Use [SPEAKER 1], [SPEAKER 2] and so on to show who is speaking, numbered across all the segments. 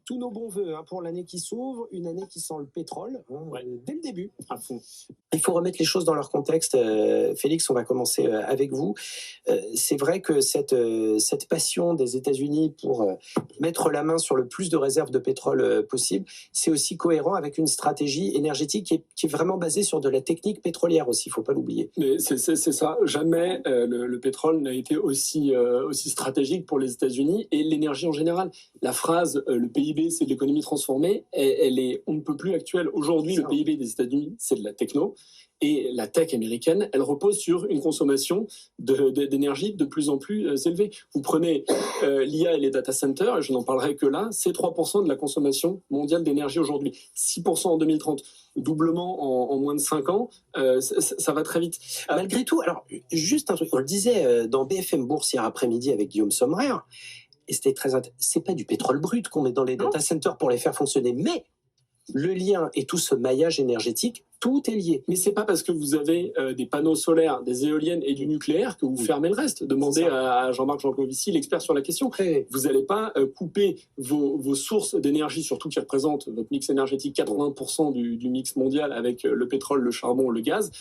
[SPEAKER 1] tous nos bons voeux pour l'année qui s'ouvre, une année qui sent le pétrole,
[SPEAKER 2] Ouais.
[SPEAKER 1] dès le début.
[SPEAKER 2] À fond.
[SPEAKER 1] Il faut remettre les choses dans leur contexte. Félix, on va commencer avec vous. C'est vrai que cette passion des États-Unis pour mettre la main sur le plus de réserves de pétrole possible, c'est aussi cohérent avec une stratégie énergétique qui est vraiment basée sur de la technique pétrolière aussi, il ne faut pas l'oublier.
[SPEAKER 2] Mais c'est ça. Jamais le pétrole n'a été aussi stratégique pour les États-Unis et l'énergie en général. La phrase le PIB, c'est de l'économie transformée, elle est on ne peut plus actuelle. Aujourd'hui, le PIB des États-Unis, c'est de la techno. Et la tech américaine, elle repose sur une consommation d'énergie de plus en plus élevée. Vous prenez l'IA et les data centers, je n'en parlerai que là, c'est 3% de la consommation mondiale d'énergie aujourd'hui. 6% en 2030, doublement en moins de 5 ans, ça va très vite.
[SPEAKER 1] Malgré tout, alors juste un truc, on le disait dans BFM Bourse hier après-midi avec Guillaume Sommerer, et c'était très intéressant, c'est pas du pétrole brut qu'on met dans les data centers pour les faire fonctionner, mais le lien et tout ce maillage énergétique, tout est lié.
[SPEAKER 2] Mais c'est pas parce que vous avez des panneaux solaires, des éoliennes et du nucléaire que vous fermez le reste. Demandez à Jean-Marc Jancovici, l'expert sur la question. Vous n'allez pas couper vos sources d'énergie, surtout qui représentent votre mix énergétique 80% du mix mondial avec le pétrole, le charbon, le gaz,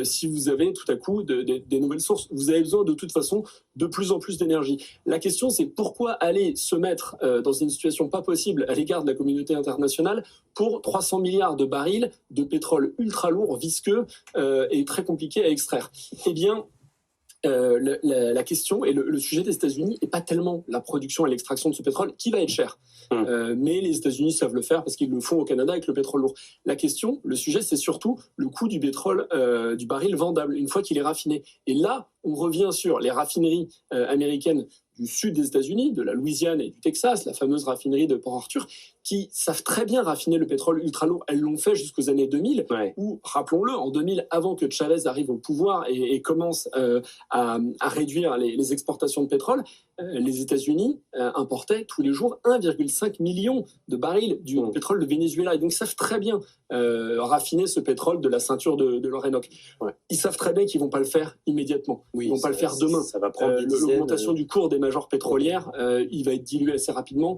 [SPEAKER 2] si vous avez tout à coup des nouvelles sources. Vous avez besoin de toute façon de plus en plus d'énergie. La question, c'est pourquoi aller se mettre dans une situation pas possible à l'égard de la communauté internationale pour 300 milliards de barils de pétrole ultra lourd, visqueux et très compliqué à extraire. Eh bien, la question et le sujet des États-Unis n'est pas tellement la production et l'extraction de ce pétrole qui va être cher. Mais les États-Unis savent le faire parce qu'ils le font au Canada avec le pétrole lourd. La question, le sujet, c'est surtout le coût du pétrole, du baril vendable, une fois qu'il est raffiné. Et là, on revient sur les raffineries américaines du sud des États-Unis, de la Louisiane et du Texas, la fameuse raffinerie de Port Arthur, qui savent très bien raffiner le pétrole ultra lourd. Elles l'ont fait jusqu'aux années 2000, où, rappelons-le, en 2000, avant que Chavez arrive au pouvoir et commence à réduire les exportations de pétrole, les États-Unis importaient tous les jours 1,5 million de barils du pétrole de Venezuela. Et donc, ils savent très bien raffiner ce pétrole de la ceinture de l'Orénoque. Ils savent très bien qu'ils ne vont pas le faire immédiatement. Ils ne vont pas le faire demain.
[SPEAKER 1] Ça va prendre
[SPEAKER 2] l'augmentation du cours des majors pétrolières, il va être dilué assez rapidement.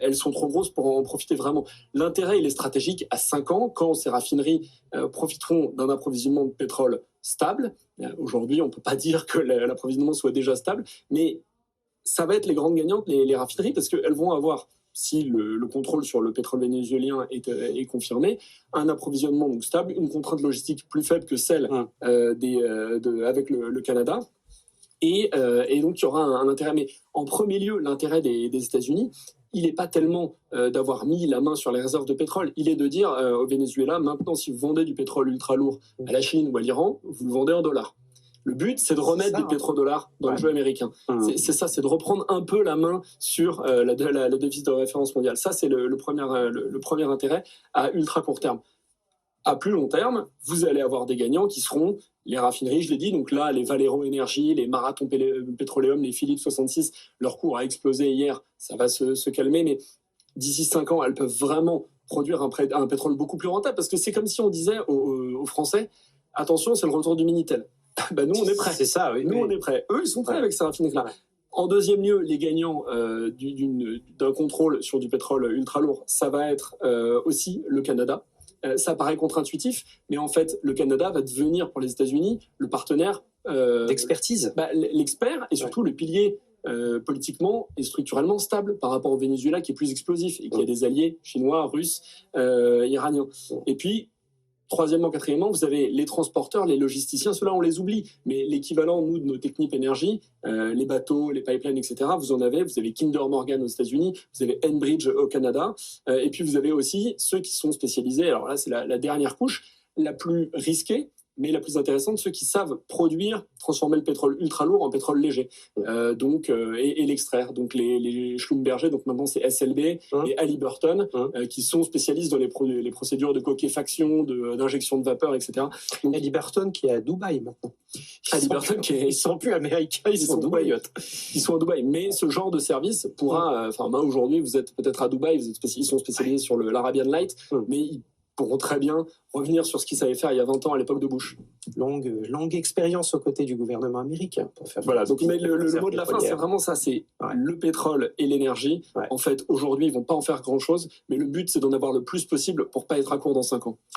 [SPEAKER 2] Elles sont trop grosses pour en profiter vraiment. L'intérêt, il est stratégique à 5 ans, quand ces raffineries profiteront d'un approvisionnement de pétrole stable. Aujourd'hui, on ne peut pas dire que l'approvisionnement soit déjà stable, mais ça va être les grandes gagnantes, les raffineries, parce qu'elles vont avoir, si le contrôle sur le pétrole vénézuélien est confirmé, un approvisionnement donc stable, une contrainte logistique plus faible que celle avec le Canada. Et donc, il y aura un intérêt. Mais en premier lieu, l'intérêt des États-Unis, il n'est pas tellement d'avoir mis la main sur les réserves de pétrole. Il est de dire au Venezuela, maintenant, si vous vendez du pétrole ultra lourd à la Chine ou à l'Iran, vous le vendez en dollars. Le but, c'est de remettre des pétrodollars dans le jeu américain. C'est ça, c'est de reprendre un peu la main sur la devise de référence mondiale. Ça, c'est le premier intérêt à ultra court terme. À plus long terme, vous allez avoir des gagnants qui seront les raffineries, je l'ai dit. Donc là, les Valero Energy, les Marathon Petroleum, les Phillips 66, leur cours a explosé hier. Ça va se calmer, mais d'ici 5 ans, elles peuvent vraiment produire un pétrole beaucoup plus rentable. Parce que c'est comme si on disait aux Français, attention, c'est le retour du Minitel. Nous, on est prêts.
[SPEAKER 1] C'est ça, oui.
[SPEAKER 2] Nous, on est prêts. Eux, ils sont prêts avec ces raffineries-là. En deuxième lieu, les gagnants d'un contrôle sur du pétrole ultra lourd, ça va être aussi le Canada. Ça paraît contre-intuitif, mais en fait, le Canada va devenir pour les États-Unis le partenaire
[SPEAKER 1] d'expertise.
[SPEAKER 2] L'expert et surtout le pilier politiquement et structurellement stable par rapport au Venezuela qui est plus explosif et qui a des alliés chinois, russes, iraniens. Et puis, troisièmement, quatrièmement, vous avez les transporteurs, les logisticiens, ceux-là on les oublie, mais l'équivalent, nous, de nos techniques énergie, les bateaux, les pipelines, etc., vous avez Kinder Morgan aux États-Unis, vous avez Enbridge au Canada, et puis vous avez aussi ceux qui sont spécialisés, alors là c'est la dernière couche, la plus risquée, mais la plus intéressante, ceux qui savent produire, transformer le pétrole ultra lourd en pétrole léger, et l'extraire. Donc les Schlumberger, donc maintenant c'est SLB, et Halliburton, qui sont spécialistes dans les procédures de coquéfaction, d'injection de vapeur, etc.
[SPEAKER 1] Donc, Halliburton qui est à Dubaï maintenant.
[SPEAKER 2] Halliburton
[SPEAKER 1] ils sont plus américains, ils sont Dubaï.
[SPEAKER 2] Ils sont à Dubaï. Mais ce genre de service pourra, aujourd'hui vous êtes peut-être à Dubaï, ils sont spécialisés sur l'Arabian Light, mais pourront très bien revenir sur ce qu'ils savaient faire il y a 20 ans à l'époque de Bush.
[SPEAKER 1] Longue expérience aux côtés du gouvernement américain pour faire.
[SPEAKER 2] Voilà, donc mais le mot de la fin, c'est vraiment ça, c'est le pétrole et l'énergie. En fait, aujourd'hui, ils vont pas en faire grand-chose, mais le but, c'est d'en avoir le plus possible pour pas être à court dans 5 ans.